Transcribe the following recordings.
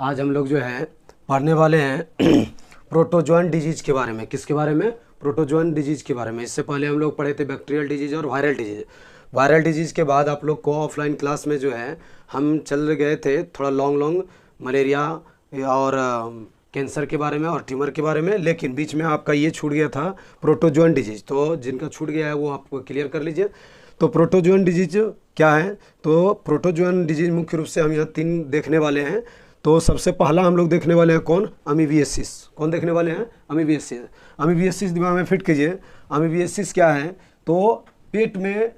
आज हम लोग जो है पढ़ने वाले हैं प्रोटोजोअन डिजीज के बारे में। किसके बारे में? प्रोटोजोअन डिजीज के बारे में। इससे पहले हम लोग पढ़े थे बैक्टीरियल डिजीज और वायरल डिजीज। वायरल डिजीज के बाद आप लोग को ऑफलाइन क्लास में जो है हम चल गए थे थोड़ा लॉन्ग मलेरिया और कैंसर के बारे में और ट्यूमर के बारे में, लेकिन बीच में आपका ये छूट गया था प्रोटोजोअन डिजीज। तो जिनका छूट गया है वो आपको क्लियर कर लीजिए। तो प्रोटोजोअन डिजीज क्या है? तो प्रोटोजोअन डिजीज मुख्य रूप से हम यहाँ 3 देखने वाले हैं। तो सबसे पहला हम लोग देखने वाले हैं कौन? अमीबियासिस। कौन देखने वाले हैं? अमीबियासिस। अमीबियासिस दिमाग में फिट कीजिए। अमीबियासिस क्या है? तो पेट में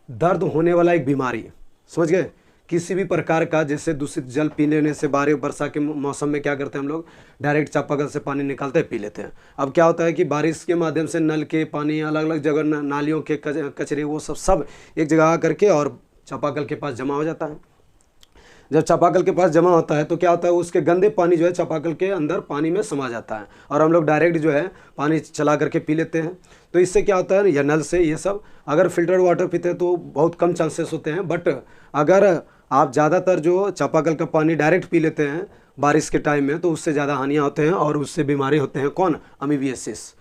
दर्द होने वाला एक बीमारी, समझ गए? किसी भी प्रकार का, जैसे दूषित जल पी लेने से, वर्षा के मौसम में क्या करते हैं हम लोग? डायरेक्ट चापाकल से पानी निकालते हैं, पी लेते हैं। अब क्या होता है कि बारिश के माध्यम से नल के पानी अलग अलग जगह, नालियों के कचरे वो सब एक जगह आ करके और चापाकल के पास जमा हो जाता है। जब चापाकल के पास जमा होता है तो क्या होता है? उसके गंदे पानी जो है चापाकल के अंदर पानी में समा जाता है और हम लोग डायरेक्ट जो है पानी चला करके पी लेते हैं। तो इससे क्या होता है? या नल से, ये सब अगर फिल्टर्ड वाटर पीते हैं तो बहुत कम चांसेस होते हैं, बट अगर आप ज़्यादातर जो चापाकल का पानी डायरेक्ट पी लेते हैं बारिश के टाइम में तो उससे ज़्यादा हानियाँ होते हैं और उससे बीमारी होते हैं। कौन? अमीबियासिस।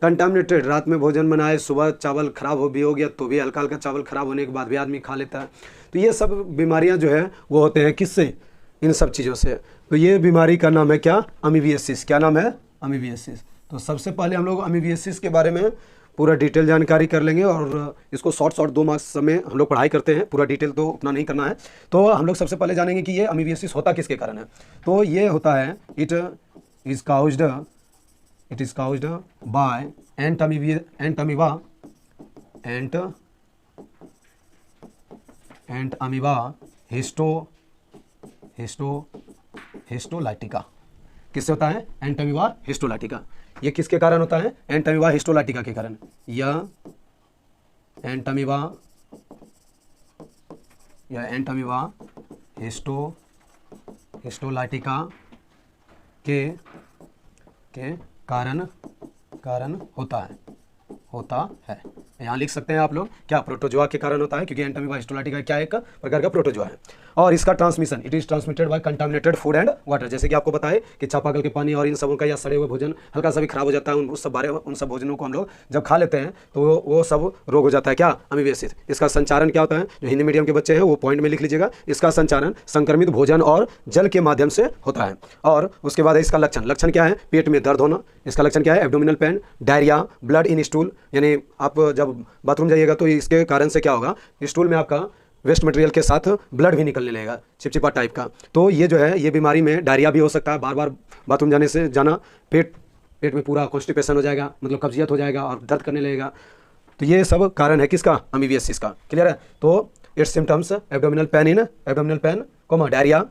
कंटामिनेटेड, रात में भोजन बनाए, सुबह चावल खराब हो गया तो भी हल्का हल्का चावल खराब होने के बाद भी आदमी खा लेता है। तो ये सब बीमारियां जो है वो होते हैं किससे? इन सब चीज़ों से। तो ये बीमारी का नाम है क्या? अमीबियासिस। क्या नाम है? अमीबियासिस। तो सबसे पहले हम लोग अमीबियासिस के बारे में पूरा डिटेल जानकारी कर लेंगे और इसको शॉर्ट 2 मार्क्स में हम लोग पढ़ाई करते हैं, पूरा डिटेल तो उतना नहीं करना है। तो हम लोग सबसे पहले जानेंगे कि ये अमीबियासिस होता किसके कारण है। तो ये होता है it is caused bye Entamoeba histolytica. किससे होता है? Entamoeba histolytica. ये किसके कारण होता है? एंटअमीबा हिस्टोलाइटिका के कारण। यह एंटअमीबा हिस्टोलाइटिका के कारण होता है। यहाँ लिख सकते हैं आप लोग क्या? प्रोटोजोआ के कारण होता है, क्योंकि एंटअमीबा हिस्टोलाइटिका क्या एक प्रकार का प्रोटोजोआ है। और इसका transmission, it is transmitted by contaminated food and water. जैसे कि आपको बताए कि चापाकल के पानी और इन सबों का या सड़े हुए भोजन हल्का सा भी खराब हो जाता है, उन सब भोजनों को हम लोग जब खा लेते हैं तो वो सब रोग हो जाता है। क्या? अमीबियासिस। इसका संचारण क्या होता है? जो हिंदी मीडियम के बच्चे हैं वो पॉइंट में लिख लीजिएगा। इसका संचारण संक्रमित भोजन और जल के माध्यम से होता है। और उसके बाद इसका लक्षण क्या है? पेट में दर्द होना। इसका लक्षण क्या है? Abdominal pain, diarrhoea, blood in stool, यानी आप जब बाथरूम जाइएगा तो इसके कारण से क्या होगा? स्टूल में आपका वेस्ट मटेरियल के साथ ब्लड भी निकलने लगेगा, चिपचिपा टाइप का। तो ये जो है ये बीमारी में डायरिया भी हो सकता है, बार बार बाथरूम जाना, पेट में पूरा कॉन्स्टिपेशन हो जाएगा, मतलब कब्जियत हो जाएगा और दर्द करने लगेगा। तो ये सब कारण है किसका? अमीबियासिस का। क्लियर है? तो it's symptoms abdominal pain, diarrhoea,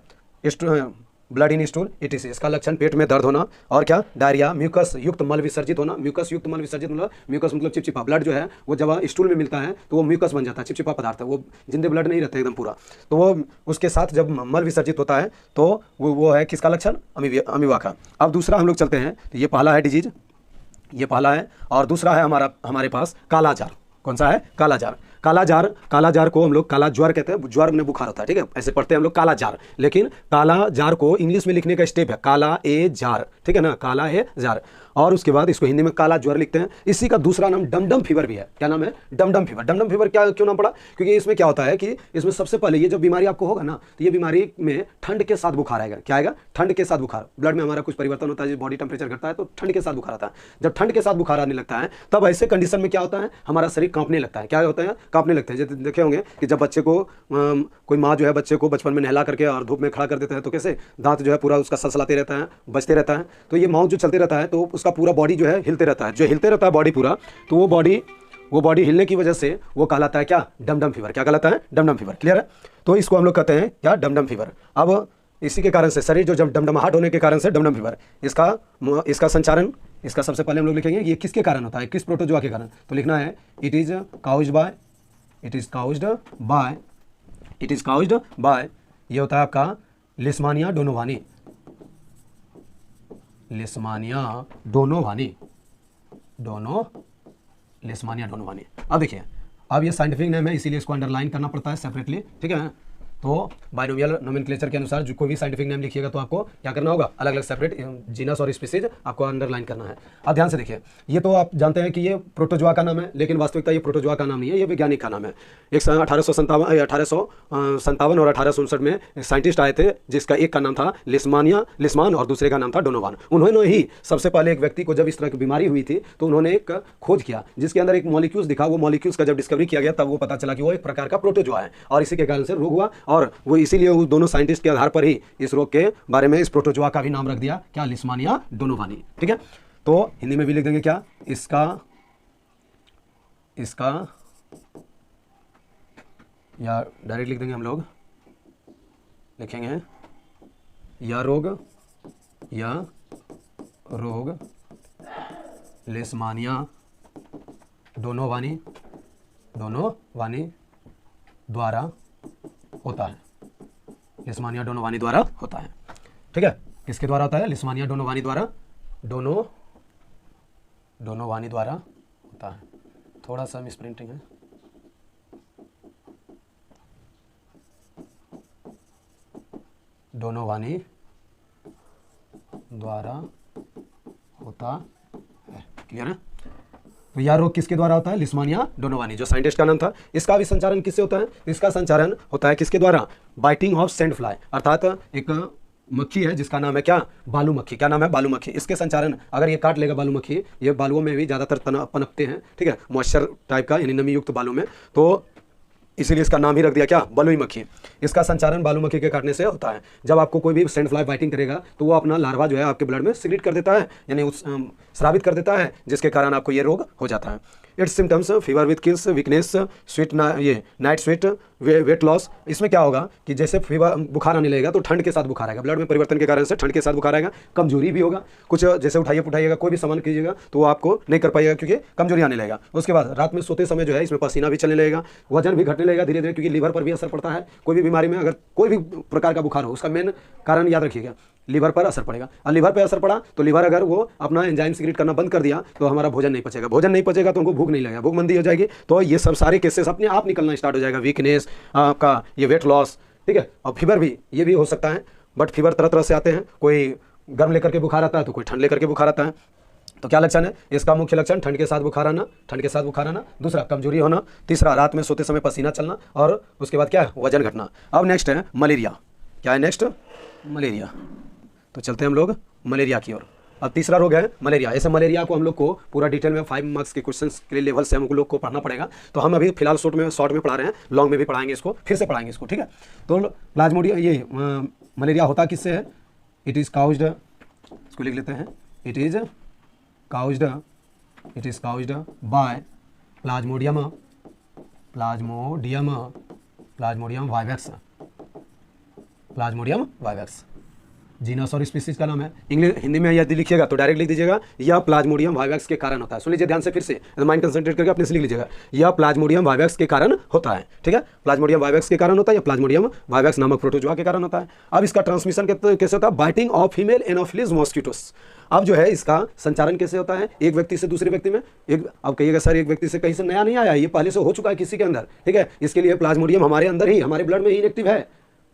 blood in stool, ETC। इसका लक्षण पेट में दर्द होना और क्या? डायरिया, म्यूकस युक्त मल विसर्जित होना। म्यूकस युक्त मल विसर्जित मतलब, म्यूकस मतलब चिपचिपा। ब्लड जो है वो जब स्टूल में मिलता है तो वो म्यूकस बन जाता है, चिपचिपा पदार्थ है, वो जिंदे ब्लड नहीं रहते एकदम पूरा। तो वो उसके साथ जब मल विसर्जित होता है तो वो है किसका लक्षण? अमीबा का। अब दूसरा हम लोग चलते हैं। तो ये पहला है डिजीज, ये पहला है। और दूसरा है हमारे पास कालाजार। कौन सा है? कालाजार। कालाजार को हम लोग काला ज्वर कहते हैं। ज्वर में बुखार होता है, ठीक है, ऐसे पढ़ते हैं हम लोग कालाजार। लेकिन कालाजार को इंग्लिश में लिखने का स्टेप है काला ए जार, ठीक है ना, काला ए जार। और उसके बाद इसको हिंदी में काला ज्वर लिखते हैं। इसी का दूसरा नाम डमडम फीवर भी है। क्या नाम है? Dumdum fever. डमडम फीवर क्यों नाम पड़ा? क्योंकि इसमें क्या होता है कि इसमें सबसे पहले ये जब बीमारी आपको होगा ना तो ये बीमारी में ठंड के साथ बुखार आएगा। क्या आएगा? ठंड के साथ बुखार। ब्लड में हमारा कुछ परिवर्तन होता है, बॉडी टेम्परेचर घटता है तो ठंड के साथ बुखार आता है। जब ठंड के साथ बुखार आने लगता है तब ऐसे कंडीशन में क्या होता है? हमारा शरीर कांपने लगता है। क्या होता है? कांपने लगते हैं। जैसे देखे होंगे कि जब बच्चे को कोई माँ जो है बच्चे को बचपन में नहला करके और धूप में खड़ा कर देता है तो कैसे दांत जो है पूरा उसका सलसलाते रहता है, बजते रहता है। तो ये माउथ जो चलते रहता है तो उसका पूरा बॉडी जो है हिलते रहता है। जो हिलते रहता है बॉडी पूरा, तो वो बॉडी हिलने की वजह से वो कहलाता है क्या? डमडम फीवर। क्या कहलाता है? Dumdum fever. क्लियर है? तो इसको हम लोग कहते हैं क्या? डमडम फीवर। अब इसी के कारण से शरीर जो जब डमडमाहट होने के कारण से डमडम फीवर, इसका संचारण, इसका सबसे पहले हम लोग लिखेंगे ये किसके कारण होता है? किस प्रोटोजोआ के कारण? तो लिखना है इट इज काउज्ड बाय, ये होता है आपका लिस्मानिया डोनोवानी। अब देखिए, अब ये साइंटिफिक नेम है इसीलिए इसको अंडरलाइन करना पड़ता है सेपरेटली, ठीक है। तो बाइनोमियल नोमेनक्लेचर के अनुसार जो कोई भी साइंटिफिक नेम लिखिएगा तो आपको क्या करना होगा, अलग अलग सेपरेट जीनस और स्पीसीज आपको अंडरलाइन करना है। अब ध्यान से देखिए, ये तो आप जानते हैं कि ये प्रोटोजोआ का नाम है, लेकिन वास्तविकता ये प्रोटोजोआ का नाम नहीं है, ये वैज्ञानिक का नाम है। एक 1857 और 1859 में साइंटिस्ट आए थे, जिसका एक का नाम था लिस्मान और दूसरे का नाम था डोनोवान। उन्होंने ही सबसे पहले एक व्यक्ति को जब इस तरह की बीमारी हुई थी तो उन्होंने एक खोज किया जिसके अंदर एक मॉलिक्यूल्स दिखा। वो मॉलिक्यूल्स का जब डिस्कवरी किया गया तब वो पता चला कि वो एक प्रकार का प्रोटोजोआ है और इसी के कारण से रोग हुआ, और वो इसीलिए उस दोनों साइंटिस्ट के आधार पर ही इस रोग के बारे में इस प्रोटोजोआ का भी नाम रख दिया, क्या, लिस्मानिया डोनोवानी। ठीक है, तो हिंदी में भी लिख देंगे क्या, इसका या डायरेक्ट लिख देंगे हम लोग, लिखेंगे या रोग लिस्मानिया डोनोवानी द्वारा होता है। लिस्मानिया डोनोवानी द्वारा होता है। ठीक है, किसके द्वारा होता है, लिस्मानिया डोनोवानी द्वारा, डोनोवानी द्वारा होता है। थोड़ा सा मिसप्रिंटिंग है, डोनोवानी द्वारा होता है। क्लियर है, तो यह रोग किसके द्वारा होता है, लिस्मानिया डोनोवानी, जो साइंटिस्ट का नाम था। इसका भी संचारण किससे होता है, इसका संचारण होता है किसके द्वारा, बाइटिंग ऑफ सैंड फ्लाई, अर्थात एक मक्खी है जिसका नाम है क्या, बालू मक्खी। क्या नाम है, बालू मक्खी। इसके संचारण, अगर ये काट लेगा बालू मक्खी, ये बालुओं में भी ज़्यादातर पनपते हैं, ठीक है, मॉइस्चर टाइप का, यानी नमी युक्त बालू में, तो इसीलिए इसका नाम ही रख दिया क्या, बलुई मक्खी। इसका संचारण बालू मक्खी के काटने से होता है। जब आपको कोई भी सैंड फ्लाई बाइटिंग करेगा तो वो अपना लार्वा जो है आपके ब्लड में सिक्रीट कर देता है, यानी स्रावित कर देता है, जिसके कारण आपको ये रोग हो जाता है। It's symptoms, fever with kills, weakness, night sweat, weight loss. इसमें क्या होगा कि जैसे फीवर, बुखार आने लगेगा तो ठंड के साथ बुखार आएगा, ब्लड में परिवर्तन के कारण से ठंड के साथ बुखार आएगा। कमजोरी भी होगा, कुछ जैसे उठाइएगा कोई भी सामान कीजिएगा तो वो आपको नहीं कर पाइएगा क्योंकि कमजोरी आने लगेगा। उसके बाद रात में सोते समय जो है इसमें पसीना भी चलने लगेगा, वजन भी घटने लगेगा धीरे धीरे, क्योंकि लीवर पर भी असर पड़ता है। कोई भी बीमारी में अगर कोई भी प्रकार का बुखार हो, उसका मेन कारण याद रखिएगा, लीवर पर असर पड़ेगा। और लीवर पर असर पड़ा तो लीवर अगर वो अपना एंजाइम सीक्रेट करना बंद कर दिया तो हमारा भोजन नहीं पचेगा, भोजन नहीं पचेगा तो हमको भूख नहीं लगेगा, भूखमंदी हो जाएगी, तो ये सब सारे केसेस अपने आप निकलना स्टार्ट हो जाएगा। वीकनेस आपका, ये वेट लॉस, ठीक है, और फीवर भी, ये भी हो सकता है। बट फीवर तरह तरह से आते हैं, कोई गर्म लेकर के बुखार आता है तो कोई ठंड लेकर के बुखार आता है। तो क्या लक्षण है इसका, मुख्य लक्षण ठंड के साथ बुखार आना, दूसरा कमजोरी होना, तीसरा रात में सोते समय पसीना चलना, और उसके बाद क्या है, वजन घटना। अब नेक्स्ट है मलेरिया। क्या है नेक्स्ट, मलेरिया। तो चलते हैं हम लोग मलेरिया की ओर। अब तीसरा रोग है मलेरिया। ऐसे मलेरिया को हम लोग को पूरा डिटेल में 5 मार्क्स के क्वेश्चंस के लेवल से हम लोग को पढ़ना पड़ेगा। तो हम अभी फिलहाल शॉर्ट में पढ़ा रहे हैं, लॉन्ग में भी पढ़ाएंगे इसको, फिर से पढ़ाएंगे इसको, ठीक है। तो प्लाज्मोडियम, ये मलेरिया होता किससे है, इट इज़ काउज्ड, इसको लिख लेते हैं, it is caused bye Plasmodium vivax. Genus और स्पीसीज का नाम है। इंग्लिश, हिंदी में यदि लिखिएगा तो डायरेक्ट लिख दीजिएगा, यह प्लाज्मोडियम वाइवेक्स के कारण होता है। सुन लीजिए ध्यान से, फिर से माइंड कंसंट्रेट करके अपने से लिख लीजिएगा, यह प्लाज्मोडियम वाइवेक्स के कारण होता है, ठीक है। प्लाज्मोडियम वाइवेक्स के कारण होता है, या प्लाज्मोडियम वाइवेक्स नामक प्रोटोजोआ के कारण होता है। अब इसका ट्रांसमिशन कैसे होता है, biting of female anopheles mosquitoes. अब जो है इसका संचारण कैसे होता है, एक व्यक्ति से दूसरे व्यक्ति में। अब कहिएगा सर एक व्यक्ति से कहीं से नया नहीं आया, ये पहले से हो चुका है किसी के अंदर, ठीक है। इसके लिए प्लाज्मोडियम हमारे अंदर ही, हमारे ब्लड में ही इनएक्टिव है,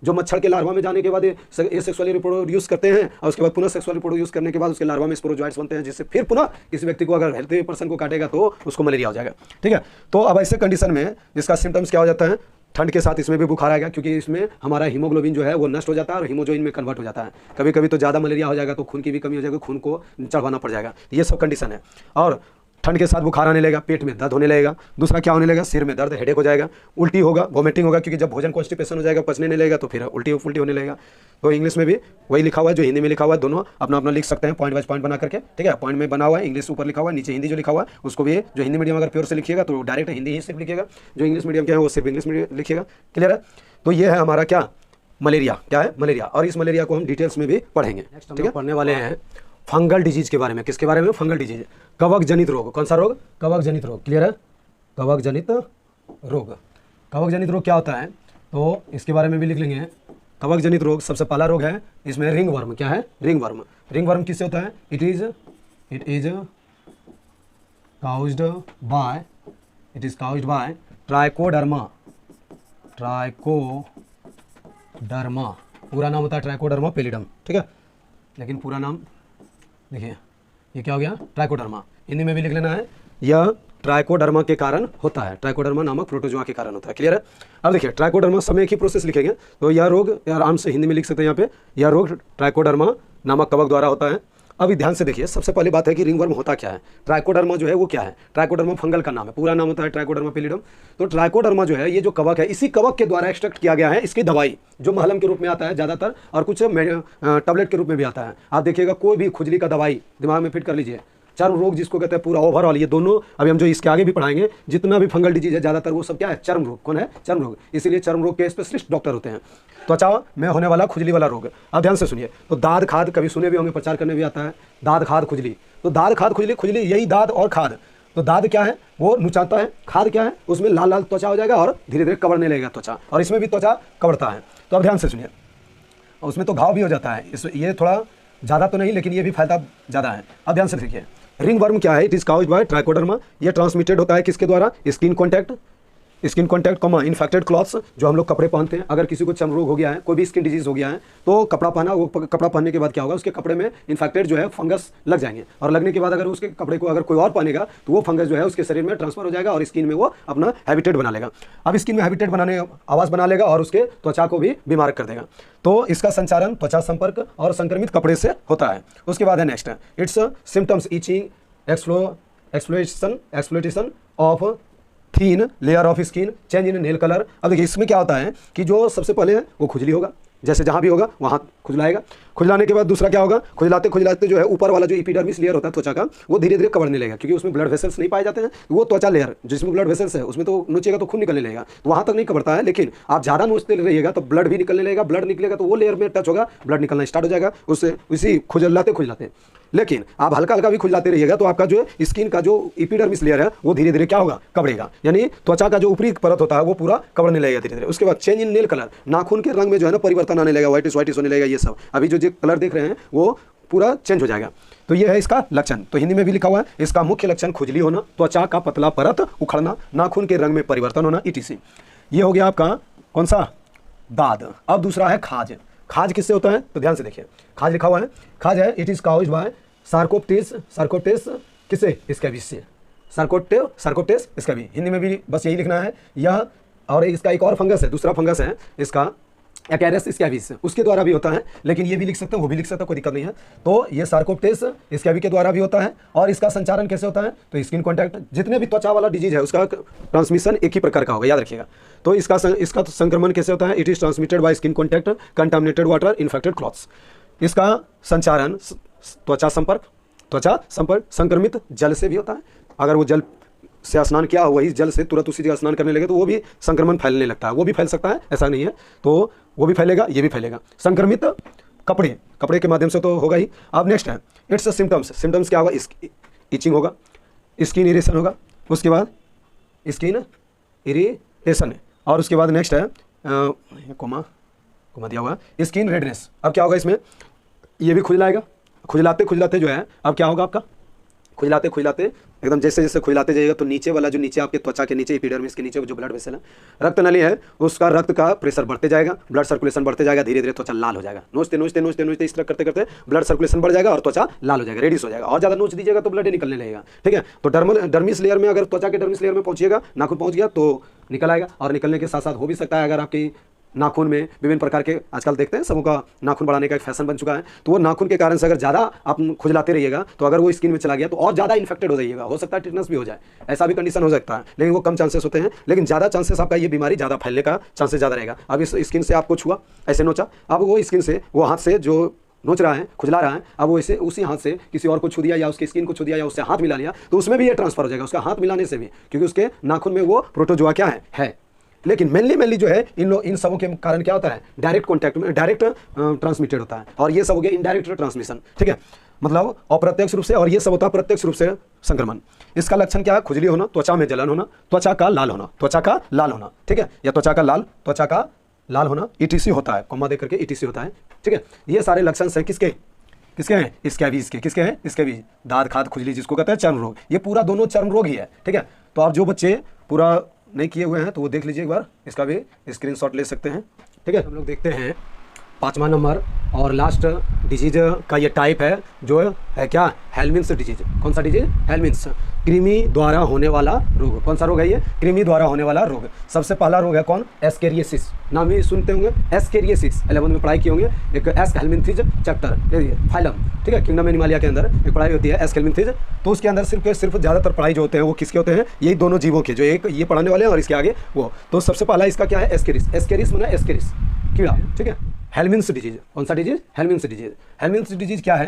जो मच्छर के लार्वा में जाने के बाद ये सेक्सुअली रिप्रोड्यूस करते हैं, और उसके बाद पुनः सेक्सुअली रिप्रोड्यूस करने के बाद उसके लार्वा में स्पोरोजोइट्स बनते हैं, जिससे फिर पुनः किसी व्यक्ति को अगर हेल्थी पर्सन को काटेगा तो उसको मलेरिया हो जाएगा, ठीक है। तो अब ऐसे कंडीशन में इसका सिम्टम्स क्या हो जाता है, ठंड के साथ इसमें भी बुखार आएगा, क्योंकि इसमें हमारा हीमोग्लोबिन जो है वो नष्ट हो जाता है और हीमोजोइन में कन्वर्ट हो जाता है। कभी कभी तो ज़्यादा मलेरिया हो जाएगा तो खून की भी कमी हो जाएगी, खून को चढ़वाना पड़ जाएगा। ये सब कंडीशन है। और ठंड के साथ बुखार आने लगेगा, पेट में दर्द होने लगेगा, दूसरा क्या होने लगेगा, सिर में दर्द, हेडेक हो जाएगा, उल्टी होगा, वोमिटिंग होगा, क्योंकि जब भोजन कॉन्स्टिपेशन हो जाएगा, पचने नहीं लगेगा तो फिर उल्टी होने लगेगा। तो इंग्लिश में भी वही लिखा हुआ है जो हिंदी में लिखा हुआ है, दोनों अपना अपना लिख सकते हैं, पॉइंट वाइज पॉइंट बना करके, ठीक है। पॉइंट में बना हुआ है, इंग्लिश ऊपर लिखा हुआ है, नीचे हिंदी जो लिखा हुआ है उसको भी, जो हिंदी मीडियम अगर प्योर से लिखिएगा तो डायरेक्ट हिंदी ही सिर्फ लिखिएगा, जो इंग्लिश मीडियम क्या है वो सिर्फ इंग्लिश मीडियम लिखिएगा। क्लियर है। तो ये है हमारा क्या, मलेरिया। क्या है, मलेरिया। और इस मलेरिया को हम डिटेल्स में भी पढ़ेंगे, ठीक है। पढ़ने वाले हैं फंगल डिजीज के बारे में। किसके बारे में, फंगल डिजीज, कवक जनित रोग। कौन सा रोग, कवक जनित रोग। क्लियर है, कवक जनित रोग। कवक जनित रोग क्या होता है तो इसके बारे में भी लिख लेंगे। कवक जनित रोग सबसे पहला रोग है, इसमें रिंग वर्म। क्या है, रिंग वर्म। रिंग वर्म किससे होता है, it is caused bye trichoderma trichoderma, पूरा नाम होता है ट्राइकोडर्मा पेलिडम, ठीक है। लेकिन पूरा नाम देखिए ये क्या हो गया, ट्राइकोडर्मा। हिंदी में भी लिख लेना है, यह ट्राइकोडर्मा के कारण होता है, ट्राइकोडर्मा नामक प्रोटोजोआ के कारण होता है। क्लियर है। अब देखिए ट्राइकोडर्मा सब एक ही प्रोसेस लिखेंगे, तो यह रोग आराम से हिंदी में लिख सकते हैं यहाँ पे, यह रोग ट्राइकोडर्मा नामक कवक द्वारा होता है। अभी ध्यान से देखिए, सबसे पहली बात है कि रिंगवर्म होता क्या है। ट्राइकोडर्मा जो है वो क्या है, ट्राइकोडर्मा फंगल का नाम है, पूरा नाम होता है ट्राइकोडर्मा पेलिडम। तो ट्राइकोडर्मा जो है ये जो कवक है, इसी कवक के द्वारा एक्सट्रैक्ट किया गया है इसकी दवाई, जो महलम के रूप में आता है ज़्यादातर, और कुछ टैबलेट के रूप में भी आता है। आप देखिएगा कोई भी खुजली का दवाई दिमाग में फिट कर लीजिए, चर्म रोग जिसको कहते हैं पूरा ओवरऑल, ये दोनों अभी हम जो इसके आगे भी पढ़ाएंगे, जितना भी फंगल डिजीज है ज़्यादातर वो सब क्या है, चर्म रोग। कौन है, चर्म रोग। इसीलिए चर्म रोग के स्पेशलिस्ट डॉक्टर होते हैं। त्वचा में होने वाला खुजली वाला रोग। अब ध्यान से सुनिए, तो दाद खाद कभी सुने भी होंगे, प्रचार करने भी आता है, दाद खाद खुजली। तो दाद खाद खुजली, खुजली यही दाद और खाद। तो दाद क्या है, वो नुचाता है, खाद क्या है, उसमें लाल लाल त्वचा हो जाएगा और धीरे धीरे कवरने लगेगा त्वचा, और इसमें भी त्वचा कवरता है। तो अब ध्यान से सुनिए, उसमें तो घाव भी हो जाता है, इस ये थोड़ा ज़्यादा तो नहीं, लेकिन ये भी फायदा ज़्यादा है। अब ध्यान से देखिए, रिंग वर्म क्या है, it is caused bye trichoderma. ये ट्रांसमिटेड होता है किसके द्वारा, skin contact comma infected clothes, जो हम लोग कपड़े पहनते हैं। अगर किसी को चर्म रोग हो गया है, कोई भी स्किन डिजीज हो गया है, तो कपड़ा पहना, वो कपड़ा पहनने के बाद क्या होगा, उसके कपड़े में इन्फेक्टेड जो है फंगस लग जाएंगे, और लगने के बाद अगर उसके कपड़े को अगर कोई और पहनेगा तो वो फंगस जो है उसके शरीर में ट्रांसफर हो जाएगा और स्किन में वो अपना हैबिटेट बना लेगा। अब स्किन में हैबिटेट बनाने आवास बना लेगा और उसके त्वचा को भी बीमार कर देगा। तो इसका संचारण त्वचा संपर्क और संक्रमित कपड़े से होता है। उसके बाद है next, its symptoms itching, exploitation of thin layer of skin, change in nail colour. अब देखिए इसमें क्या होता है कि जो सबसे पहले वो खुजली होगा, जैसे जहाँ भी होगा वहाँ खुजलाएगा। खुजलाने के बाद दूसरा क्या होगा, खुजलाते खुजलाते जो है ऊपर वाला जो एपिडर्मिस लेयर होता है त्वचा का, वो धीरे धीरे कवरने लगेगा, क्योंकि उसमें ब्लड वेसल्स नहीं पाए जाते हैं। वो त्वचा लेयर जिसमें ब्लड वेसल्स है उसमें तो नोचेगा तो खून निकलने लगेगा, तो वहाँ तक नहीं कवरता है। लेकिन आप ज़्यादा नोचते रहिएगा तो ब्लड भी निकलने लगेगा, ब्लड निकलेगा तो वो लेयर में टच होगा, ब्लड निकलना स्टार्ट हो जाएगा उससे, उसी खुजलाते। लेकिन आप हल्का हल्का भी खुजलाते रहिएगा तो आपका जो स्किन का जो एपिडर्मिस लेयर है वो धीरे धीरे क्या होगा, कवरेगा, यानी त्वचा का जो ऊपरी परत होता है वो पूरा कवरने लगेगा धीरे धीरे। उसके बाद चेंज इन नेल कलर, नाखून के रंग में जो है ना परिवर्तन आने लगेगा, व्हाइटिश होने लगेगा। ये सब अभी जो कलर देख रहे हैं वो पूरा चेंज हो जाएगा। तो ये है इसका लक्षण। तो हिंदी में भी लिखा हुआ है, इसका मुख्य लक्षण खुजली होना, त्वचा का पतला परत उखड़ना, नाखून के रंग में परिवर्तन होना, etc। ये हो गया आपका कौन सा, दाद। अब दूसरा है खाज। खाज किससे होता है, तो ध्यान से देखिए, खाज लिखा हुआ है, खाज है इट इज काउज्ड बाय सार्कोप्टेस किसे, स्कैबिस से, सार्कोप्टेस स्कैबी। हिंदी में भी बस यही लिखना है यह। और इसका एक और फंगस है, दूसरा फंगस है इसका एक्यारियस स्कैबिस, उसके द्वारा भी होता है, लेकिन ये भी लिख सकते हैं वो भी लिख सकते हैं, कोई दिक्कत नहीं है। तो ये सार्कोप्टेस स्कैबी के द्वारा भी होता है। और इसका संचारण कैसे होता है, तो स्किन कॉन्टैक्ट, जितने भी त्वचा वाला डिजीज है उसका ट्रांसमिशन एक ही प्रकार का होगा, याद रखिएगा। तो इसका संक्रमण कैसे होता है, it is transmitted by skin contact, contaminated water, infected clothes. इसका संचारण त्वचा संपर्क संक्रमित जल से भी होता है। अगर वो जल से स्नान किया हो, वही जल से तुरंत उसी जगह स्नान करने लगे तो वो भी संक्रमण फैलने लगता है। वो भी फैल सकता है, ऐसा नहीं है, तो वो भी फैलेगा, ये भी फैलेगा। संक्रमित कपड़े के माध्यम से तो होगा ही। अब नेक्स्ट है इट्स सिम्टम्स क्या होगा, इचिंग होगा, स्किन इरिटेशन होगा, उसके बाद स्किन इरिटेशन, और उसके बाद नेक्स्ट है कोमा दिया हुआ स्किन रेडनेस। अब क्या होगा इसमें, ये भी खुजलाएगा, खुजलाते जो है अब क्या होगा आपका, खुजलाते एकदम जैसे खुजलाते जाइएगा तो नीचे वाला जो नीचे आपके त्वचा के नीचे एपिडर्मिस के नीचे जो ब्लड वेसल है, रक्त नली है, उसका रक्त का प्रेशर बढ़ते जाएगा, ब्लड सर्कुलेशन बढ़ते जाएगा, धीरे धीरे त्वचा लाल हो जाएगा। नोचते इस तरह करते ब्लड सर्कुलेशन बढ़ जाएगा और त्वचा लाल हो जाएगा, रेडिश हो जाएगा। और ज़्यादा नोच दीजिएगा तो ब्लड निकलने लगेगा, ठीक है। तो डर्मिस लेयर में अगर त्वचा के डर्मिस लेयर में पहुंचिएगा, नाखून पहुंच गया तो निकल आएगा, और निकलने के साथ साथ हो भी सकता है अगर आपकी नाखून में विभिन्न प्रकार के, आजकल देखते हैं सबों का नाखून बढ़ाने का एक फैशन बन चुका है, तो वो नाखून के कारण से अगर ज़्यादा आप खुजलाते रहिएगा तो अगर वो स्किन में चला गया तो और ज़्यादा इन्फेक्टेड हो जाइएगा, हो सकता है टिटनस भी हो जाए, ऐसा भी कंडीशन हो सकता है, लेकिन वो कम चांसेस होते हैं। लेकिन ज़्यादा चांसेस आपका ये बीमारी ज़्यादा फैलने का चांसेस ज़्यादा रहेगा। अब इस स्किन से आपको छुआ, ऐसे नोचा, अब वो स्किन से वो हाथ से जो नोच रहा है, खुजला रहा है, अब वो इसे उसी हाथ से किसी और को छू दिया या उसकी स्किन को छू दिया या उससे हाथ मिला लिया, तो उसमें भी ये ट्रांसफर हो जाएगा, उसका हाथ मिलाने से भी, क्योंकि उसके नाखून में वो प्रोटोजोआ क्या है। लेकिन मेनली जो है इन सबों के कारण क्या होता है, डायरेक्ट कॉन्टैक्ट में डायरेक्ट ट्रांसमिटेड होता है, और ये सब हो गया इनडायरेक्ट ट्रांसमिशन, ठीक है, मतलब अप्रत्यक्ष रूप से, और ये सब होता है प्रत्यक्ष रूप से संक्रमण। इसका लक्षण क्या है, खुजली होना, त्वचा में जलन होना, त्वचा का लाल होना, ठीक है, या त्वचा का लाल होना, ETC होता है, कॉमा दे करके ETC होता है, ठीक है। ये सारे लक्षण हैं किसके हैं, स्कैबीज के। किसके हैं, स्कैबीज, दाद खाद खुजली जिसको कहते हैं चर्म रोग, ये पूरा दोनों चर्म रोग ही है, ठीक है। तो आप जो बच्चे पूरा नहीं किए हुए हैं तो वो देख लीजिए एक बार, इसका भी स्क्रीनशॉट ले सकते हैं, ठीक है। हम लोग देखते हैं 5वां नंबर और लास्ट डिजीज का ये टाइप है जो है क्या, हेलमिन्स डिजीज। कौन सा डिजीज? हेलमिन्स, कृमि द्वारा होने वाला रोग। कौन सा रोग है ये? कृमि द्वारा होने वाला रोग। सबसे पहला रोग है कौन? एस्केरियोसिस। नाम ही सुनते होंगे एस्केरियोसिस, 11th में पढ़ाई किए होंगे। एक एस्केल्मिंथिज चैप्टर फाइलम, ठीक है, किंगडम एनिमालिया के अंदर एक पढ़ाई होती है एस्केल्मिंथिज। तो उसके अंदर सिर्फ ज़्यादातर पढ़ाई जो होते हैं वो किसके होते हैं? यही दोनों जीवों के, जो एक ये पढ़ाने वाले हैं और इसके आगे वो। तो सबसे पहला इसका क्या है? एस्केरिस। एस्केरिस माना एस्केरिस, कीड़ा, ठीक है। हेलमिन्स डिजीज, कौन सा disease? Helminths disease. Helminths disease क्या है?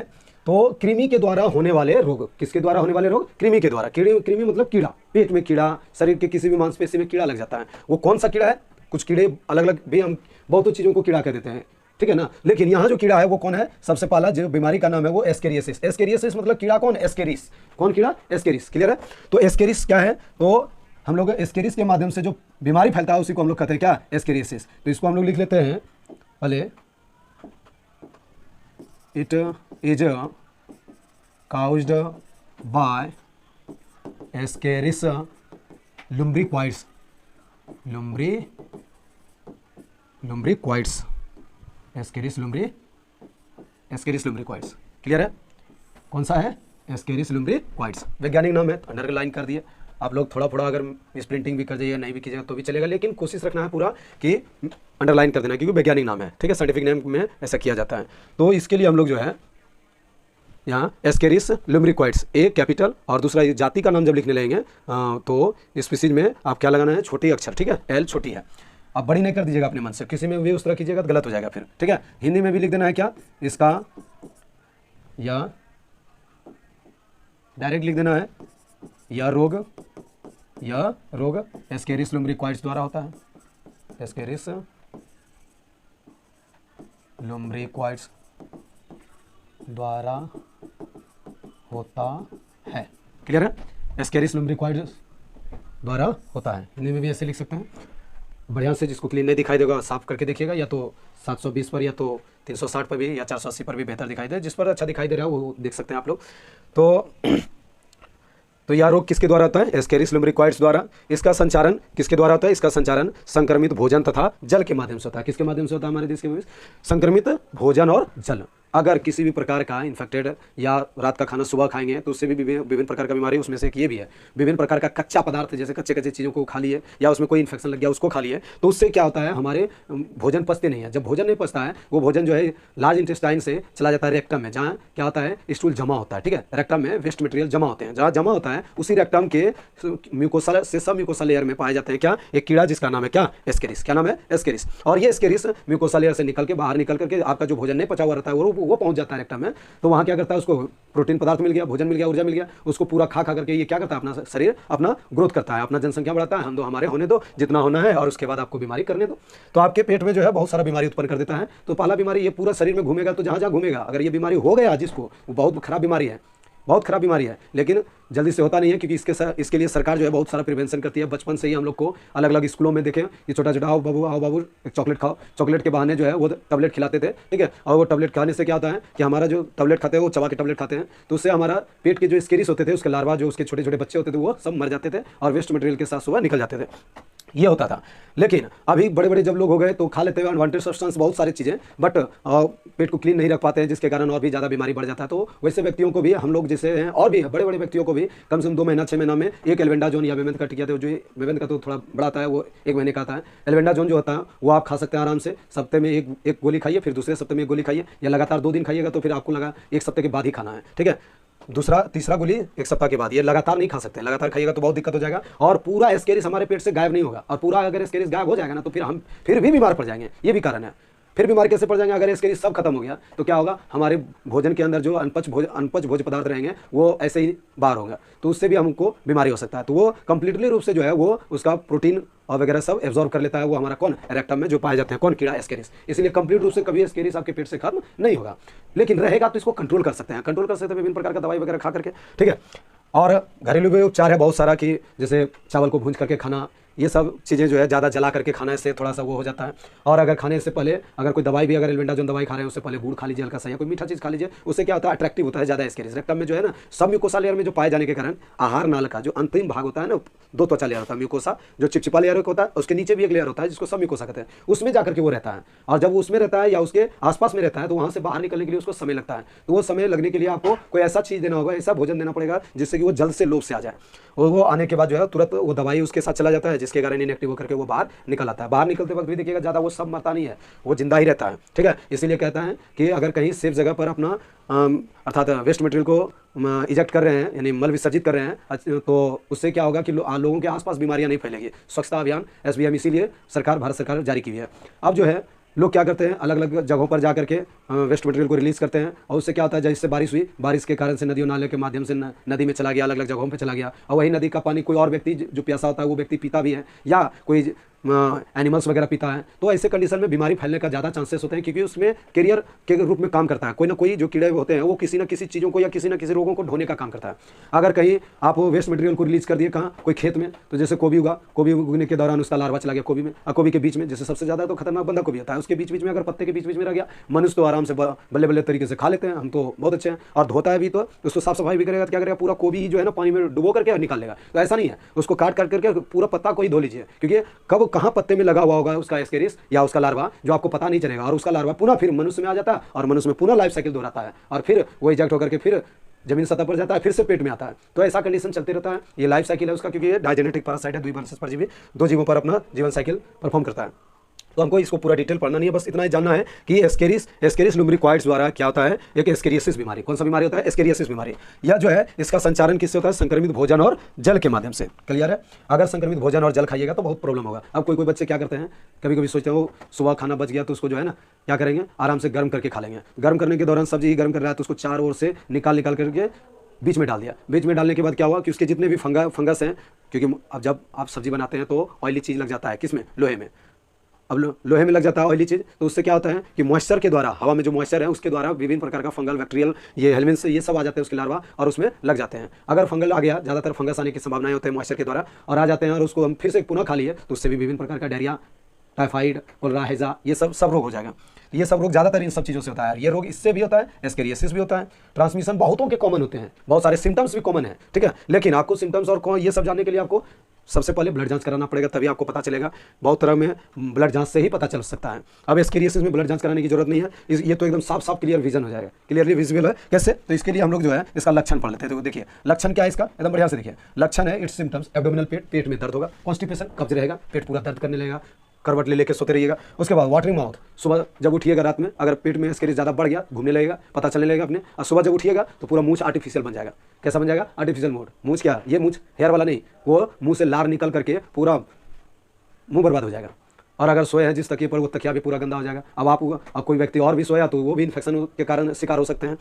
तो कृमि के द्वारा होने वाले रोग। किसके द्वारा होने वाले रोग? कृमि के द्वारा। कृमि मतलब कीड़ा, पेट में कीड़ा, शरीर के किसी भी मांसपेशी में कीड़ा लग जाता है। वो कौन सा कीड़ा है? कुछ कीड़े अलग अलग भी, हम बहुत चीज़ों को कीड़ा कह देते हैं, ठीक है ना। लेकिन यहाँ जो कीड़ा है वो कौन है? सबसे पहला जो बीमारी का नाम है वो एस्केरियोसिस। एस्केरियोसिस मतलब कीड़ा कौन? एस्केरिस। कौन कीड़ा? एस्केरिस। क्लियर है। तो एस्केरिस क्या है? तो हम लोग एस्केरिस के माध्यम से जो बीमारी फैलता है उसी को हम लोग कहते हैं क्या? एस्केरियोसिस। तो इसको हम लोग लिख लेते हैं पहले, it is caused by Ascaris lumbricoides. lumbricoides. Ascaris lumbricoides. Clear है? कौन सा है? Ascaris lumbricoides। वैज्ञानिक नाम है, अंडरलाइन कर दिए। आप लोग थोड़ा थोड़ा अगर मिस प्रिंटिंग भी कर जाइए, नहीं भी कीजिएगा तो भी चलेगा, लेकिन कोशिश रखना है पूरा कि अंडरलाइन कर देना, क्योंकि वैज्ञानिक नाम है, ठीक है। साइंटिफिक नेम में ऐसा किया जाता है। तो इसके लिए हम लोग जो है यहाँ एस्केरिस लुम्ब्रिकॉइड्स, ए कैपिटल और दूसरा जाति का नाम जब लिखने लगेंगे तो स्पीसीज में आप क्या लगाना है? छोटी अक्षर, ठीक है, एल छोटी है। आप बड़ी नहीं कर दीजिएगा अपने मन से, किसी में भी उस तरह कीजिएगा तो गलत हो जाएगा फिर, ठीक है। हिंदी में भी लिख देना है क्या? इसका, या डायरेक्ट लिख देना है यह रोग एस्केरिस लुम्ब्रिकॉइड्स द्वारा होता है। एस्केरिस लुम्ब्रिकॉइड्स द्वारा होता है। क्लियर है? एस्केरिस लुम्ब्रिकॉइड्स द्वारा होता है। हिंदी में भी ऐसे लिख सकते हैं। बढ़िया से, जिसको क्लीन नहीं दिखाई देगा साफ करके देखिएगा, या तो 720 पर, या तो 360 पर भी, या 480 पर भी बेहतर दिखाई दे। जिस पर अच्छा दिखाई दे रहा है वो देख सकते हैं आप लोग। तो यह रोग किसके द्वारा होता है? एस्केरिस लुम्ब्रिकॉइड्स द्वारा। इसका संचारण किसके द्वारा होता है? इसका संचारण संक्रमित भोजन तथा जल के माध्यम से होता है। किसके माध्यम से होता है हमारे देश के? संक्रमित भोजन और जल। अगर किसी भी प्रकार का इन्फेक्टेड, या रात का खाना सुबह खाएंगे तो उससे भी विभिन्न प्रकार का बीमारी, उसमें से एक ये भी है। विभिन्न प्रकार का कच्चा पदार्थ, जैसे कच्चे चीज़ों को खा लिए, या उसमें कोई इन्फेक्शन लग गया उसको खा लिए, तो उससे क्या होता है? हमारे भोजन पचते नहीं है। जब भोजन नहीं पचता है, वो भोजन जो है लार्ज इंटेस्टाइन से चला जाता है रेक्टम में, जहाँ क्या होता है? स्टूल जमा होता है, ठीक है। रेक्टम में वेस्ट मटेरियल जमा होते हैं, जहाँ जमा होता है उसी रेक्टम के म्यूकोसा से सब म्यूकोसा लेयर में पाए जाते हैं क्या? एक कीड़ा जिसका नाम है क्या? एस्केरिस। क्या नाम है? एस्केरिस। और ये एस्केरिस म्यूकोसा लेयर से निकल के बाहर निकल करके आपका जो भोजन नहीं पचा हुआ रहता है वो पहुंच जाता है रेक्टम में। तो वहाँ क्या करता है? उसको प्रोटीन पदार्थ मिल गया, भोजन मिल गया, ऊर्जा मिल गया, उसको पूरा खा करके ये क्या करता है? अपना शरीर अपना ग्रोथ करता है, अपना जनसंख्या बढ़ाता है। हम दो हमारे होने दो जितना होना है, और उसके बाद आपको बीमारी करने दो। तो आपके पेट में जो है बहुत सारा बीमारी उत्पन्न कर देता है। तो पहला बीमारी ये पूरा शरीर में घूमेगा, तो जहाँ जहाँ घूमेगा अगर ये बीमारी हो गया जिसको, वो बहुत खराब बीमारी है, बहुत खराब बीमारी है। लेकिन जल्दी से होता नहीं है, क्योंकि इसके लिए सरकार जो है बहुत सारा प्रिवेंशन करती है। बचपन से ही हम लोग को अलग अलग स्कूलों में देखें, ये छोटा छोटा आओ बाबू एक चॉकलेट खाओ, चॉकलेट के बहाने जो है वो टैबलेट खिलाते थे, ठीक है। और वो टैबलेट खाने से क्या होता है कि हमारा जो टैबलेट खाते हैं वो चबा के टैबलेट खाते हैं, तो उससे हमारा पेट के जो स्केरिस होते थे, उसके लार्वा, जो उसके छोटे छोटे बच्चे होते थे, वो सब मर जाते थे और वेस्ट मटेरियल के साथ सुबह निकल जाते थे। ये होता था। लेकिन अभी बड़े बड़े जब लोग हो गए तो खा लेते हैं अनवांटेड सब्सटेंस, बहुत सारी चीज़ें, बट पेट को क्लीन नहीं रख पाते हैं, जिसके कारण और भी ज़्यादा बीमारी बढ़ जाता है। तो वैसे व्यक्तियों को भी हम लोग जैसे हैं, और भी बड़े बड़े व्यक्तियों को भी कम से कम 2 महीना 6 महीना में एक एल्बेंडाजोन या मेवेंथ का टिकिया, जो मेवेंथ का तो थोड़ा बड़ा आता है, वो 1 महीने का आता है। एल्बेंडाजोन जो होता है वो आप खा सकते हैं आराम से। सप्ते में एक गोली खाइए, फिर दूसरे सप्ते में एक गोली खाइए, या लगातार 2 दिन खाइएगा तो फिर आपको लगा 1 सप्ते के बाद ही खाना है, ठीक है। तीसरा गोली 1 सप्ताह के बाद। ये लगातार नहीं खा सकते, लगातार खाइएगा तो बहुत दिक्कत हो जाएगा, और पूरा एस्केरिस हमारे पेट से गायब नहीं होगा। और पूरा अगर एस्केरिस गायब हो जाएगा ना, तो फिर हम फिर भी बीमार पड़ जाएंगे। ये भी कारण है। फिर बीमार कैसे पड़ जाएंगे? अगर एस्केरिस सब खत्म हो गया तो क्या होगा? हमारे भोजन के अंदर जो अनपच भोज्य पदार्थ रहेंगे वो ऐसे ही बाहर होगा, तो उससे भी हमको बीमारी हो सकता है। तो वो कंप्लीटली रूप से जो है वो उसका प्रोटीन और वगैरह सब एब्जॉर्ब कर लेता है। वो हमारा कौन? रेक्टम में जो पाए जाते हैं, कौन? कीड़ा, एस्केरिस। इसलिए कंप्लीट रूप से कभी एस्केरिस आपके पेट से खत्म नहीं होगा, लेकिन रहेगा तो इसको कंट्रोल कर सकते हैं। कंट्रोल कर सकते हैं विभिन्न प्रकार का दवाई वगैरह खा करके, ठीक है। और घरेलू भी उपचार है बहुत सारा, कि जैसे चावल को भूंज करके खाना, ये सब चीज़ें जो है ज़्यादा जला करके खाने से थोड़ा सा वो हो जाता है। और अगर खाने से पहले अगर कोई दवाई भी, अगर एल्बेंडाजोल दवाई खा रहे हैं उससे पहले गुड़ खा लीजिए हल्का सा, या कोई मीठा चीज़ खा लीजिए, उससे क्या होता है अट्रैक्टिव होता है ज़्यादा एस्केरिस। रेक्टम में जो है ना सब म्यूकोसा लेयर में जो पाए जाने के कारण आहार नाल का जो अंतिम भाग होता है ना, 2 त्वचा लेयर होता है, म्यूकोसा जो चिपचिपा लेयर होता है, उसके नीचे भी एक लेयर होता है जिसको सब म्यूकोसा कहते हैं, उसमें जाकर के वो रहता है। और जब वो उसमें रहता है या उसके आसपास में रहता है तो वहाँ से बाहर निकलने के लिए उसको समय लगता है। तो वो समय लगने के लिए आपको कोई ऐसा चीज़ देना होगा, ऐसा भोजन देना पड़ेगा जिससे कि वो जल्द से लोभ से आ जाए। और वो आने के बाद जो है तुरंत वो दवाई उसके साथ चला जाता है, जिसके कारण इनएक्टिव होकर के वो बाहर निकल आता है। बाहर निकलते वक्त भी देखिएगा ज़्यादा वो सब मरता नहीं है, वो जिंदा ही रहता है, ठीक है। इसीलिए कहता है कि अगर कहीं सेफ जगह पर अपना अर्थात वेस्ट मटेरियल को इजेक्ट कर रहे हैं, यानी मल विसर्जित कर रहे हैं, तो उससे क्या होगा कि लोगों के आसपास बीमारियां नहीं फैलेगी। स्वच्छता अभियान SBM इसीलिए भारत सरकार जारी की हुई है। अब जो है लोग क्या करते हैं, अलग अलग जगहों पर जा करके वेस्ट मटेरियल को रिलीज़ करते हैं, और उससे क्या होता है जैसे बारिश हुई, बारिश के कारण से नदियों नाले के माध्यम से नदी में चला गया, अलग अलग जगहों पर चला गया, और वही नदी का पानी कोई और व्यक्ति जो प्यासा होता है वो व्यक्ति पीता भी है, या कोई एनिमल्स वगैरह पीता है। तो ऐसे कंडीशन में बीमारी फैलने का ज़्यादा चांसेस होते हैं, क्योंकि उसमें कैरियर के रूप में काम करता है। कोई ना कोई जो कीड़े होते हैं वो किसी न किसी चीज़ों को या किसी न किसी रोगों को ढोने का काम करता है। अगर कहीं आप वेस्ट मटेरियल को रिलीज कर दिए कहाँ, कोई खेत में, तो जैसे गोभी उगा, गोभी उगने के दौरान उसका लार्वा चला गया गोभी में, और गोभी के बीच में जैसे सबसे ज़्यादा तो खतरनाक बंदा गोभी होता है, उसके बीच बीच में अगर पत्ते के बीच बीच में रह गया, मनुष्य तो आराम से बल्ले बल्ले तरीके से खा लेते हैं, हम तो बहुत अच्छे हैं, और धोता है भी तो उसको साफ सफाई भी करेगा तो क्या करेगा, पूरा गोभी ही जो है ना पानी में डुबो करके निकाल लेगा। तो ऐसा नहीं है, उसको काट काट करके पूरा पत्ता को ही धो लीजिए, क्योंकि कब कहाँ पत्ते में लगा हुआ होगा उसका एस्केरिस या उसका लार्वा जो आपको पता नहीं चलेगा, और उसका लार्वा पुनः फिर मनुष्य में आ जाता है, और मनुष्य में पुनः लाइफ साइकिल दोहराता है, और फिर वो इजेक्ट होकर के फिर जमीन सतह पर जाता है, फिर से पेट में आता है। तो ऐसा कंडीशन चलते रहता है, ये लाइफ साइकिल है उसका, क्योंकि ये डायजेनेटिक पैरासाइट है, द्विवंशज परजीवी 2 जीवों पर अपना जीवन साइकिल परफॉर्म करता है। तो हमको इसको पूरा डिटेल पढ़ना नहीं है, बस इतना ही जानना है कि एस्केरिस लुम्ब्रिकॉइड्स द्वारा क्या होता है, एक एस्केरियोसिस बीमारी। कौन सा बीमारी होता है? एस्केरियोसिस बीमारी। यह जो है इसका संचारण किससे होता है? संक्रमित भोजन और जल के माध्यम से। क्लियर है? अगर संक्रमित भोजन और जल खाइएगा तो बहुत प्रॉब्लम होगा। अब कोई बच्चे क्या करते हैं, कभी कभी सोचते हैं वो सुबह खाना बच गया तो उसको जो है ना क्या करेंगे, आराम से गर्म करके खा लेंगे। गर्म करने के दौरान सब्जी ही गर्म कर रहा है तो उसको चारों ओर से निकाल करके बीच में डाल दिया। बीच में डालने के बाद क्या हुआ कि उसके जितने भी फंगस हैं, क्योंकि अब जब आप सब्जी बनाते हैं तो ऑयली चीज़ लग जाता है, किसमें? लोहे में। अब लोहे में लग जाता है ऑयली चीज़, तो उससे क्या होता है कि मॉइस्चर के द्वारा, हवा में जो मॉइस्चर है उसके द्वारा विभिन्न प्रकार का फंगल, बैक्टीरियल, ये हेलमेंट्स ये सब आ जाते हैं उसके लार्वा, और उसमें लग जाते हैं। अगर फंगल आ गया, ज़्यादातर फंगस आने की संभावनाएं होते हैं मॉइस्चर के द्वारा, और आ जाते हैं और उसको हम फिर से पुनः खा लिए तो उससे भी विभिन्न प्रकार का डायरिया, टाइफाइड, कोलरा, हैजा, ये सब रोग हो जाएगा। ये सब रोग ज़्यादातर इन सब चीज़ों से होता है। ये रोग इससे भी होता है, एस्केरियोसिस भी होता है। ट्रांसमिशन बहुतों के कॉमन होते हैं, बहुत सारे सिम्टम्स भी कॉमन है, ठीक है। लेकिन आपको सिम्टम्स और ये सब जानने के लिए आपको सबसे पहले ब्लड जांच कराना पड़ेगा, तभी आपको पता चलेगा। बहुत तरह में ब्लड जांच से ही पता चल सकता है। अब एस्केरियोसिस में ब्लड जांच कराने की जरूरत नहीं है, ये तो एकदम साफ साफ क्लियर विजन हो जाएगा, क्लियरली विजिबल है। कैसे? तो इसके लिए हम लोग जो है इसका लक्षण पढ़ लेते हैं। तो देखिए लक्षण क्या है इसका, एकदम बढ़िया से देखिए। लक्षण है इट्स सिम्टम्स, एब्डोमिनल पेट में दर्द होगा, कॉन्स्टिपेशन कब्ज रहेगा, पेट पूरा दर्द करने लगेगा, करवट ले लेके सोते रहिएगा। उसके बाद वाटरिंग माउथ, सुबह जब उठिएगा रात में अगर पेट में एस्केरिस ज़्यादा बढ़ गया, घूमने लगेगा, पता चलने लगेगा अपने, और सुबह जब उठिएगा तो पूरा मूंछ आर्टिफिशियल बन जाएगा। कैसा बन जाएगा? आर्टिफिशियल मूंछ। क्या? ये मूंछ हेयर वाला नहीं, वो मुंह से लार निकल करके पूरा मुंह बर्बाद हो जाएगा। और अगर सोए हैं जिस तकिए पर, वो तकिया भी पूरा गंदा हो जाएगा। अब कोई व्यक्ति और भी सोया तो वो भी इन्फेक्शन के कारण शिकार हो सकते हैं।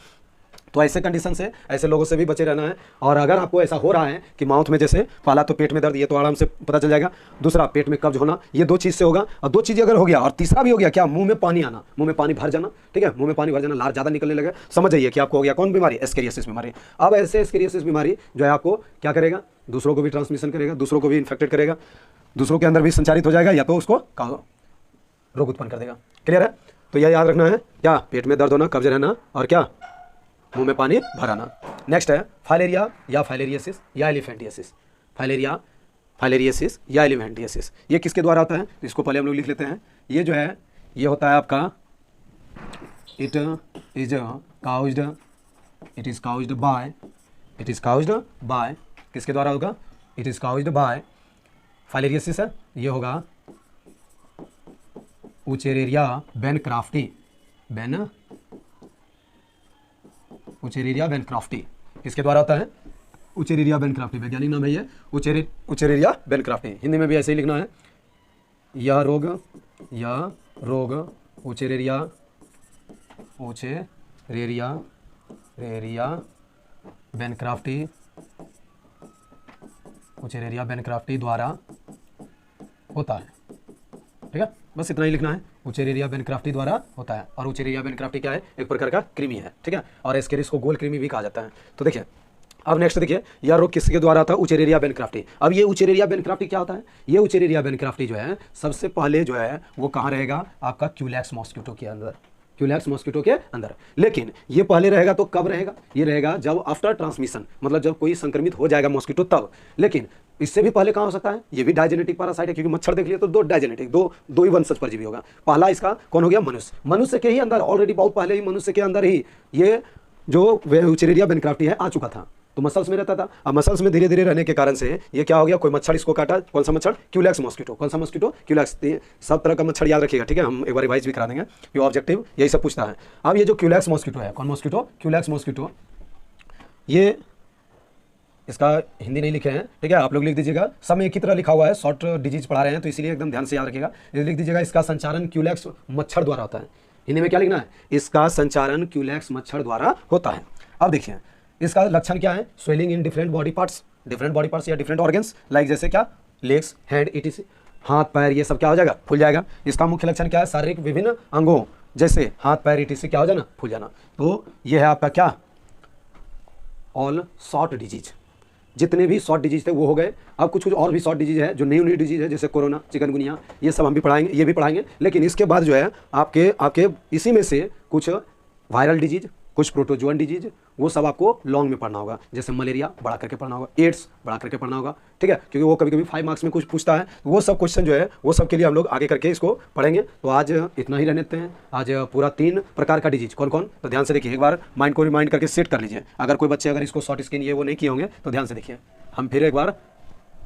तो ऐसे कंडीशन से, ऐसे लोगों से भी बचे रहना है। और अगर आपको ऐसा हो रहा है कि माउथ में जैसे पहला तो पेट में दर्द, ये तो आराम से पता चल जाएगा। दूसरा पेट में कब्ज होना, ये 2 चीज़ से होगा। और 2 चीज़ें अगर हो गया और तीसरा भी हो गया, क्या? मुंह में पानी आना, मुंह में पानी भर जाना, ठीक है। मुंह में पानी भर जाना, लार ज़्यादा निकलने लगे, समझ जाइए कि आपको हो गया कौन बीमारी? एस्केरियोसिस बीमारी। अब ऐसे एस्केरियोसिस बीमारी जो है आपको क्या करेगा? दूसरों को भी ट्रांसमिशन करेगा, दूसरों को भी इन्फेक्टेड करेगा, दूसरों के अंदर भी संचारित हो जाएगा, या तो उसको रोग उत्पन्न कर देगा। क्लियर है? तो यह याद रखना है, क्या? पेट में दर्द होना, कब्ज रहना, और क्या? मुंह में पानी भराना। नेक्स्ट है फाइलेरिया या फाइलेरियोसिस या एलिफेंटियोसिस। फाइलेरियोसिस या एलिफेंटियोसिस, ये किसके द्वारा होता है? तो इसको पहले हम लोग लिख लेते हैं। ये जो है ये होता है आपका इट इज काउज्ड बाय किसके द्वारा होगा? इट इज काउज्ड बाय फाइलेरियोसिस है, ये होगा उचेरेरिया बेनक्राफ्टी। उचेरेरिया बेनक्राफ्टी किसके द्वारा होता है? उचेरेरिया बेनक्राफ्टी, वैज्ञानिक नाम है ये उचेरेरिया बेनक्राफ्टी। हिंदी में भी ऐसे ही लिखना है। यह रोग उचेरेरिया बेनक्राफ्टी द्वारा होता है, ठीक है। बस इतना ही लिखना है, उचेरेरिया बेनक्राफ्टी द्वारा होता है। और उचेरेरिया बेनक्राफ्टी क्या है? एक प्रकार का कृमि है, ठीक है। और एस्केरिस को गोल कृमि भी कहा जाता है। तो देखिए अब नेक्स्ट देखिए, यह रोग किसके द्वारा था? उचेरेरिया बेनक्राफ्टी। अब ये उचेरेरिया बेनक्राफ्टी क्या होता है? ये उचेरेरिया बेनक्राफ्टी जो है सबसे पहले जो है वो कहाँ रहेगा? आपका क्यूलैक्स मॉस्किटो के अंदर, क्यूलैक्स मॉस्किटो के अंदर। लेकिन ये पहले रहेगा तो कब रहेगा? ये रहेगा जब आफ्टर ट्रांसमिशन, मतलब जब कोई संक्रमित हो जाएगा मॉस्किटो तब। लेकिन इससे भी पहले कहाँ हो सकता है? ये भी डायजेनेटिक पैरासाइट है, क्योंकि मच्छर देख लिया तो दो डायजेनेटिक, दो ही वंशज परजीवी होगा। पहला इसका कौन हो गया? मनुष्य। मनुष्य के ही अंदर ऑलरेडी बहुत पहले ही मनुष्य के अंदर ही ये जो उचेरेरिया बेनक्राफ्टी है आ चुका था, तो मसल्स में रहता था। अब मसल्स में धीरे धीरे रहने के कारण से ये क्या हो गया? कोई मच्छर इसको काटा, कौन सा मच्छर? क्यूलैक्स मॉस्किटो। कौन सा मॉस्किटो? क्यूलैक्स। सब तरह का मच्छर याद रखिएगा, ठीक है? हम एक बार रिवाइज भी करा देंगे, ये ऑब्जेक्टिव यही सब पूछता है। अब ये जो क्यूलैक्स मॉस्किटो है, कौन मॉस्किटो? क्यूलैक्स मॉस्किटो। ये इसका हिंदी नहीं लिखे हैं, ठीक है? आप लोग लिख दीजिएगा, सब में एक ही तरह लिखा हुआ है, शॉर्ट डिजीज पढ़ा रहे हैं तो इसीलिए एकदम ध्यान से याद रखिएगा। ये लिख दीजिएगा, इसका संचारण क्यूलैक्स मच्छर द्वारा होता है। हिंदी में क्या लिखना है? इसका संचारण क्यूलैक्स मच्छर द्वारा होता है। अब देखिए इसका लक्षण क्या है? Swelling in different body parts या डिफरेंट ऑर्गन्स, लाइक जैसे क्या? लेग्स, हैंड, इटीसी, हाथ पैर, ये सब क्या हो जाएगा? फूल जाएगा। इसका मुख्य लक्षण क्या है? शारीरिक विभिन्न अंगों जैसे हाथ पैर, इटीसी क्या हो जाना? फूल जाना। तो ये है आपका क्या? All short disease. जितने भी शॉर्ट डिजीज थे वो हो गए। अब कुछ और भी शॉर्ट डिजीज है जो न्यू डिजीज है, जैसे कोरोना, चिकनगुनिया, ये सब हम भी पढ़ाएंगे, ये भी पढ़ाएंगे। लेकिन इसके बाद जो है आपके इसी में से कुछ वायरल डिजीज, कुछ प्रोटोजोअन डिजीज, वो सब आपको लॉन्ग में पढ़ना होगा। जैसे मलेरिया बढ़ा करके पढ़ना होगा, एड्स बढ़ा करके पढ़ना होगा, ठीक है? क्योंकि वो कभी कभी 5 मार्क्स में कुछ पूछता है, तो वो सब क्वेश्चन जो है वो सब के लिए हम लोग आगे करके इसको पढ़ेंगे। तो आज इतना ही रहने देते हैं। आज पूरा 3 प्रकार का डिजीज कौन कौन, तो ध्यान से देखिए, एक बार माइंड को रिमाइंड करके सेट कर लीजिए। अगर कोई बच्चे अगर इसको शॉर्ट स्किन ये वो नहीं किए होंगे तो ध्यान से देखिए। हम फिर एक बार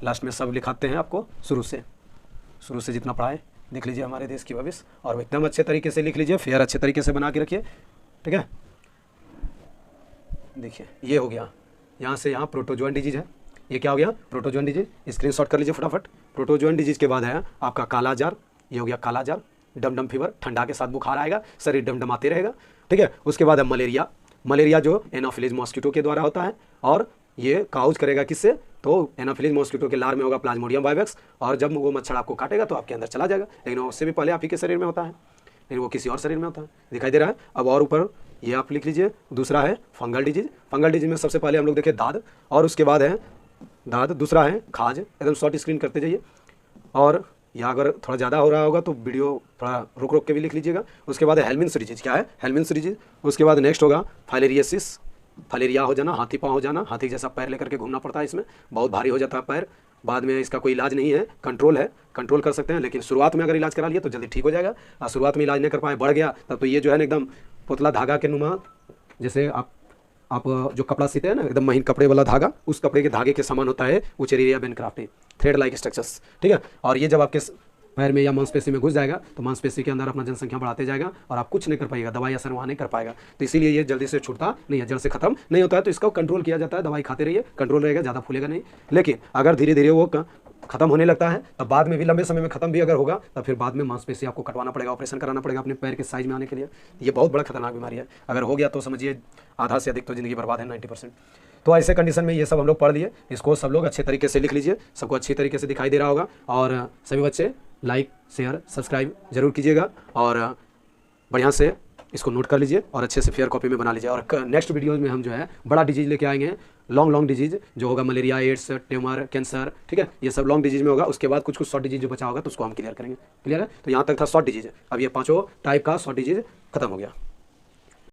लास्ट में सब लिखाते हैं आपको, शुरू से जितना पढ़ाए देख लीजिए हमारे देश की भविष्य, और एकदम अच्छे तरीके से लिख लीजिए, फेयर अच्छे तरीके से बना के रखिए, ठीक है? देखिए ये हो गया, यहाँ से यहाँ प्रोटोजोअन डिजीज है। ये क्या हो गया? Protozoan disease. स्क्रीनशॉट कर लीजिए फटाफट। प्रोटोजोअन डिजीज के बाद है आपका काला जार, ये हो गया काला जार। डम फीवर, ठंडा के साथ बुखार आएगा, शरीर डमडमाते रहेगा, ठीक है? उसके बाद है मलेरिया जो एनाफिलीज मॉस्किटो के द्वारा होता है, और ये काउज करेगा किससे? तो एनाफिलीज मॉस्किटो के लार में होगा प्लाज्मोडियम वाइवेक्स, और जब वो मच्छर आपको काटेगा तो आपके अंदर चला जाएगा। लेकिन उससे भी पहले आप ही के शरीर में होता है, लेकिन वो किसी और शरीर में होता है। दिखाई दे रहा है? अब और ऊपर ये आप लिख लीजिए। दूसरा है फंगल डिजीज में सबसे पहले हम लोग देखें दाद, और उसके बाद है दाद, दूसरा है खाज। एकदम शॉर्ट स्क्रीन करते जाइए, और यहाँ अगर थोड़ा ज़्यादा हो रहा होगा तो वीडियो थोड़ा रुक के भी लिख लीजिएगा। उसके बाद है हेलमिन्स डिजीज। क्या है? Helminths disease. उसके बाद नेक्स्ट होगा फाइलेरियासिस, फाइलेरिया हो जाना, हाथी पाँव हो जाना, हाथी जैसा पैर लेकर के घूमना पड़ता है, इसमें बहुत भारी हो जाता है पैर। बाद में इसका कोई इलाज नहीं है, कंट्रोल कर सकते हैं, लेकिन शुरुआत में अगर इलाज करा लिया तो जल्दी ठीक हो जाएगा। और शुरुआत में इलाज नहीं कर पाए, बढ़ गया तब तो ये जो है ना एकदम पुतला धागा के नुमा, जैसे आप जो कपड़ा सीते हैं ना, एकदम महीन कपड़े वाला धागा, उस कपड़े के धागे के समान होता है उचेरेरिया बेनक्राफ्टी, थ्रेड लाइक स्ट्रक्चर्स, ठीक है? और ये जब आपके पैर में या मांसपेशी में घुस जाएगा तो मांसपेशी के अंदर अपना जनसंख्या बढ़ाते जाएगा और आप कुछ नहीं कर पाएगा, दवाई असर वहाँ नहीं कर पाएगा। तो इसीलिए ये जल्दी से छूटता नहीं है, जड़ से खत्म नहीं होता है। तो इसका कंट्रोल किया जाता है, दवाई खाते रहिए, कंट्रोल रहेगा, ज़्यादा फूलेगा नहीं। लेकिन अगर धीरे धीरे वो खत्म होने लगता है तब बाद में भी लंबे समय में खत्म भी अगर होगा तब फिर बाद में मांसपेशी आपको कटवाना पड़ेगा, ऑपरेशन कराना पड़ेगा अपने पैर के साइज में आने के लिए। ये बहुत बड़ा खतरनाक बीमारी है, अगर हो गया तो समझिए आधा से अधिक तो जिंदगी बर्बाद है, 90%। तो ऐसे कंडीशन में ये सब हम लोग पढ़ लिए, इसको सब लोग अच्छे तरीके से लिख लीजिए, सबको अच्छी तरीके से दिखाई दे रहा होगा। और सभी बच्चे लाइक शेयर सब्सक्राइब जरूर कीजिएगा, और बढ़िया से इसको नोट कर लीजिए और अच्छे से फेयर कॉपी में बना लीजिए। और नेक्स्ट वीडियो में हम जो है बड़ा डिजीज लेके आएंगे, लॉन्ग डिजीज जो होगा, मलेरिया, एड्स, ट्यूमर, कैंसर, ठीक है? ये सब लॉन्ग डिजीज में होगा। उसके बाद कुछ शॉर्ट डिजीज जो बचा होगा तो उसको हम क्लियर करेंगे। क्लियर है? तो यहाँ तक था शॉर्ट डिजीज। अब ये 5 टाइप का शॉर्ट डिजीज खत्म हो गया।